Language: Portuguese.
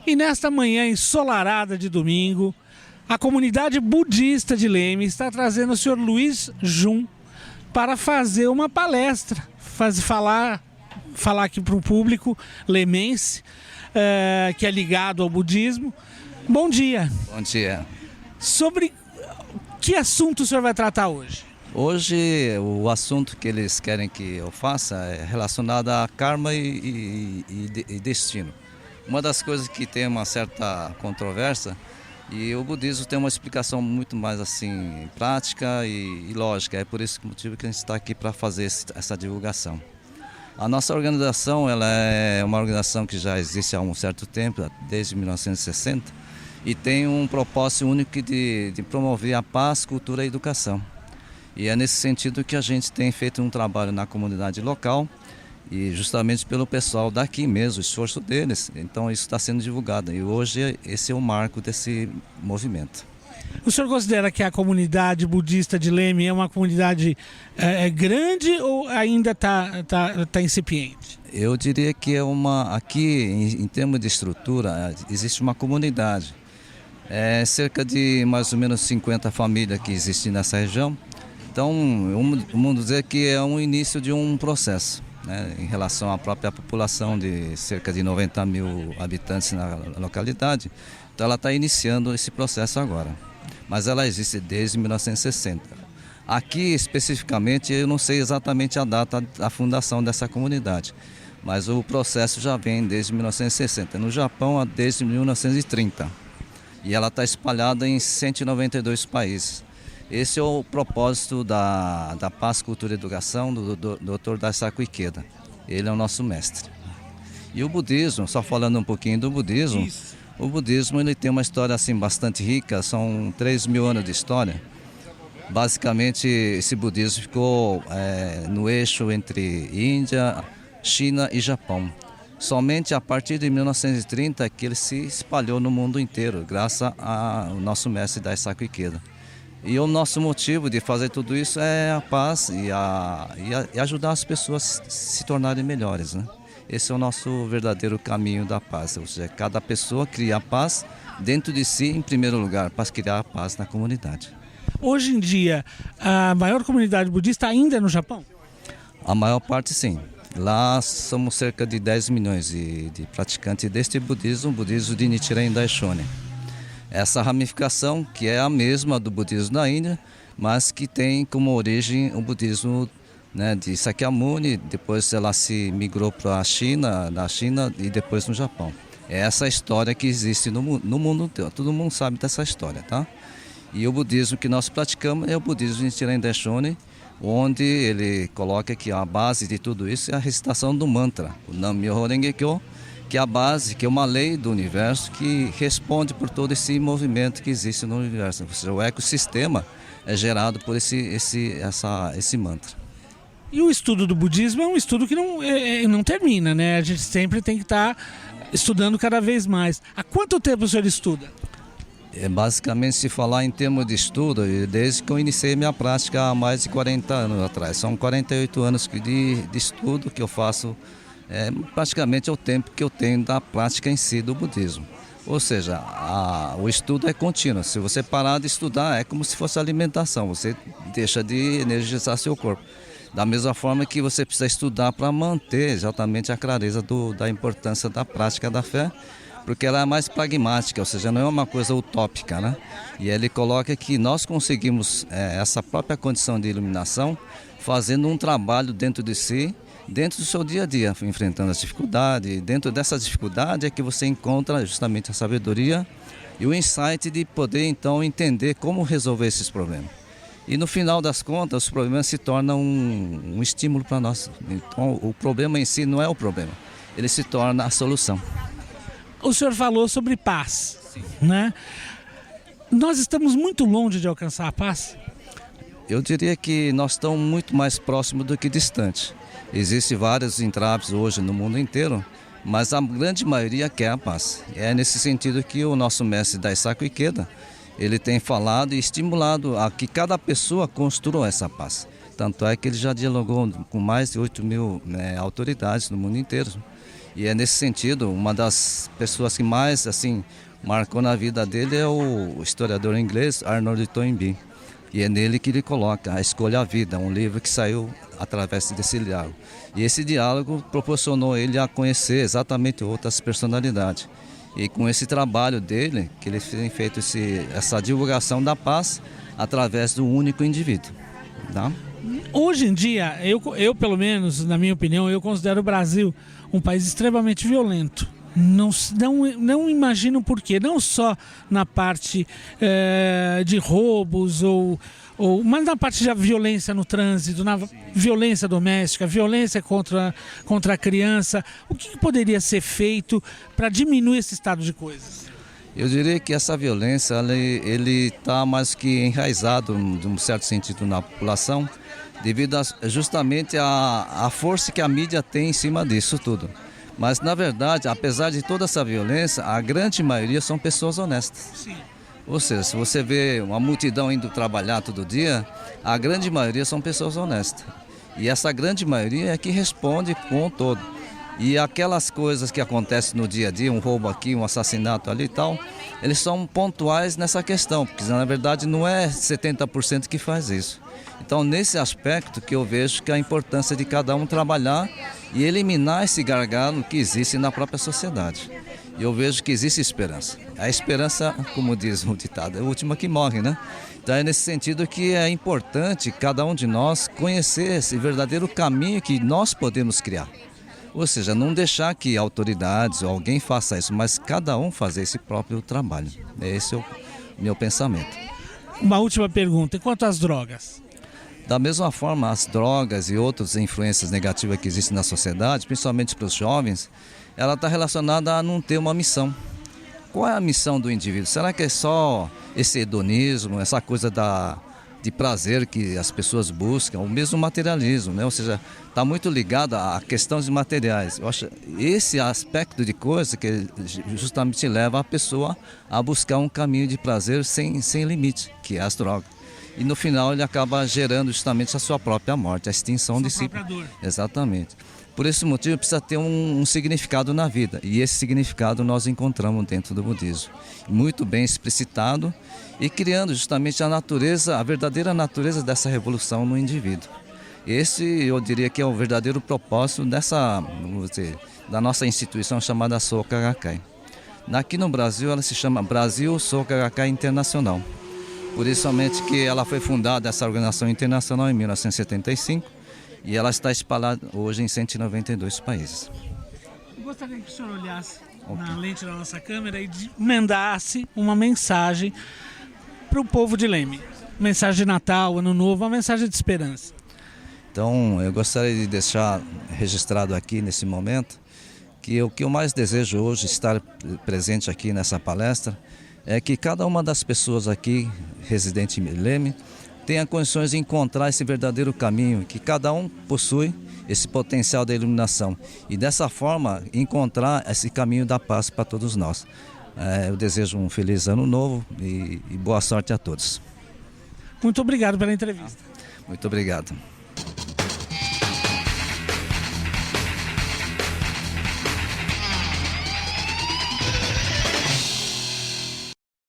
E nesta manhã ensolarada de domingo, a comunidade budista de Leme está trazendo o senhor Luiz Jun para fazer uma palestra, falar aqui para o público lemense, que é ligado ao budismo. Bom dia. Bom dia. Sobre que assunto o senhor vai tratar hoje? Hoje o assunto que eles querem que eu faça é relacionado a karma e destino. Uma das coisas que tem uma certa controvérsia, e o budismo tem uma explicação muito mais assim prática e lógica. É por esse motivo que a gente está aqui para fazer essa divulgação. A nossa organização, ela é uma organização que já existe há um certo tempo, desde 1960, e tem um propósito único de promover a paz, cultura e educação. E é nesse sentido que a gente tem feito um trabalho na comunidade local, e justamente pelo pessoal daqui mesmo, o esforço deles. Então isso está sendo divulgado e hoje esse é o marco desse movimento. O senhor considera que a comunidade budista de Leme é uma comunidade grande ou ainda tá incipiente? Eu diria que é aqui em termos de estrutura, existe uma comunidade. É cerca de mais ou menos 50 famílias que existem nessa região. Então vamos dizer que é um início de um processo. Em relação à própria população de cerca de 90 mil habitantes na localidade. Então ela está iniciando esse processo agora, mas ela existe desde 1960. Aqui especificamente eu não sei exatamente a data da fundação dessa comunidade, mas o processo já vem desde 1960, no Japão desde 1930, e ela está espalhada em 192 países. Esse é o propósito da Paz, Cultura e Educação do Dr. Daisaku Ikeda. Ele é o nosso mestre. E o budismo, só falando um pouquinho do budismo, o budismo ele tem uma história assim bastante rica, são 3.000 anos de história. Basicamente esse budismo ficou no eixo entre Índia, China e Japão. Somente a partir de 1930 que ele se espalhou no mundo inteiro, graças ao nosso mestre Daisaku Ikeda. E o nosso motivo de fazer tudo isso é a paz e ajudar as pessoas a se tornarem melhores, né? Esse é o nosso verdadeiro caminho da paz, ou seja, cada pessoa cria a paz dentro de si em primeiro lugar, para criar a paz na comunidade. Hoje em dia, a maior comunidade budista ainda é no Japão? A maior parte sim. Lá somos cerca de 10 milhões de praticantes deste budismo, o budismo de Nichiren Daishonin. Essa ramificação que é a mesma do budismo da Índia, mas que tem como origem o budismo de Sakyamuni, depois ela se migrou para a China, na China e depois no Japão. É essa história que existe no mundo inteiro, todo mundo sabe dessa história, tá? E o budismo que nós praticamos é o budismo de Nichiren Daishonin, onde ele coloca que a base de tudo isso é a recitação do mantra, o Nam-myoho Renge-kyo, que é a base, que é uma lei do universo que responde por todo esse movimento que existe no universo. Ou seja, o ecossistema é gerado por esse mantra. E o estudo do budismo é um estudo que não termina, né? A gente sempre tem que estar estudando cada vez mais. Há quanto tempo o senhor estuda? Basicamente, se falar em termos de estudo, desde que eu iniciei minha prática há mais de 40 anos atrás. São 48 anos de estudo que eu faço. Praticamente é o tempo que eu tenho da prática em si do budismo. Ou seja, o estudo é contínuo. Se você parar de estudar, é como se fosse alimentação. Você deixa de energizar seu corpo. Da mesma forma que você precisa estudar para manter exatamente a clareza da importância da prática da fé, porque ela é mais pragmática, ou seja, não é uma coisa utópica, né? E ele coloca que nós conseguimos essa própria condição de iluminação fazendo um trabalho dentro de si, dentro do seu dia a dia, enfrentando as dificuldades. Dentro dessa dificuldade é que você encontra justamente a sabedoria e o insight de poder então entender como resolver esses problemas. E no final das contas, os problemas se tornam um estímulo para nós. Então o problema em si não é o problema, ele se torna a solução. O senhor falou sobre paz, né? Nós estamos muito longe de alcançar a paz? Eu diria que nós estamos muito mais próximos do que distantes. Existem vários entraves hoje no mundo inteiro, mas a grande maioria quer a paz. É nesse sentido que o nosso mestre Daisaku Ikeda, ele tem falado e estimulado a que cada pessoa construa essa paz. Tanto é que ele já dialogou com mais de 8.000 autoridades no mundo inteiro. E é nesse sentido, uma das pessoas que mais assim marcou na vida dele é o historiador inglês Arnold Toynbee. E é nele que ele coloca A Escolha à Vida, um livro que saiu através desse diálogo. E esse diálogo proporcionou ele a conhecer exatamente outras personalidades. E com esse trabalho dele, que ele tem feito essa divulgação da paz através do único indivíduo. Tá? Hoje em dia, eu pelo menos, na minha opinião, eu considero o Brasil um país extremamente violento. Não imagino por quê, não só na parte de roubos, mas na parte da violência no trânsito, na violência doméstica, violência contra a criança. O que poderia ser feito para diminuir esse estado de coisas? Eu diria que essa violência ele está mais que enraizado, de um certo sentido, na população, devido justamente à força que a mídia tem em cima disso tudo. Mas, na verdade, apesar de toda essa violência, a grande maioria são pessoas honestas. Sim. Ou seja, se você vê uma multidão indo trabalhar todo dia, a grande maioria são pessoas honestas. E essa grande maioria é que responde com o todo. E aquelas coisas que acontecem no dia a dia, um roubo aqui, um assassinato ali e tal, eles são pontuais nessa questão, porque na verdade não é 70% que faz isso. Então, nesse aspecto que eu vejo que a importância de cada um trabalhar e eliminar esse gargalo que existe na própria sociedade. E eu vejo que existe esperança. A esperança, como diz o ditado, é a última que morre, né? Então é nesse sentido que é importante cada um de nós conhecer esse verdadeiro caminho que nós podemos criar. Ou seja, não deixar que autoridades ou alguém faça isso, mas cada um fazer esse próprio trabalho. Esse é o meu pensamento. Uma última pergunta, e quanto às drogas? Da mesma forma, as drogas e outras influências negativas que existem na sociedade, principalmente para os jovens, ela está relacionada a não ter uma missão. Qual é a missão do indivíduo? Será que é só esse hedonismo, essa coisa de prazer que as pessoas buscam, ou mesmo materialismo, né? Ou seja, está muito ligado a questões materiais. Eu acho esse aspecto de coisa que justamente leva a pessoa a buscar um caminho de prazer sem limite, que é as drogas. E no final ele acaba gerando justamente a sua própria morte, a extinção de si. Exatamente. Por esse motivo precisa ter um significado na vida. E esse significado nós encontramos dentro do budismo. Muito bem explicitado e criando justamente a verdadeira natureza dessa revolução no indivíduo. Esse eu diria que é o verdadeiro propósito da nossa instituição chamada Soka Gakkai. Aqui no Brasil ela se chama Brasil Soka Gakkai Internacional. Por isso somente que ela foi fundada, essa organização internacional, em 1975, e ela está espalhada hoje em 192 países. Eu gostaria que o senhor olhasse na lente da nossa câmera e emendasse uma mensagem para o povo de Leme. Mensagem de Natal, Ano Novo, uma mensagem de esperança. Então, eu gostaria de deixar registrado aqui nesse momento que o que eu mais desejo hoje, estar presente aqui nessa palestra, é que cada uma das pessoas aqui, residente em Leme, tenha condições de encontrar esse verdadeiro caminho, que cada um possui esse potencial da iluminação e dessa forma encontrar esse caminho da paz para todos nós. Eu desejo um feliz ano novo e boa sorte a todos. Muito obrigado pela entrevista. Muito obrigado.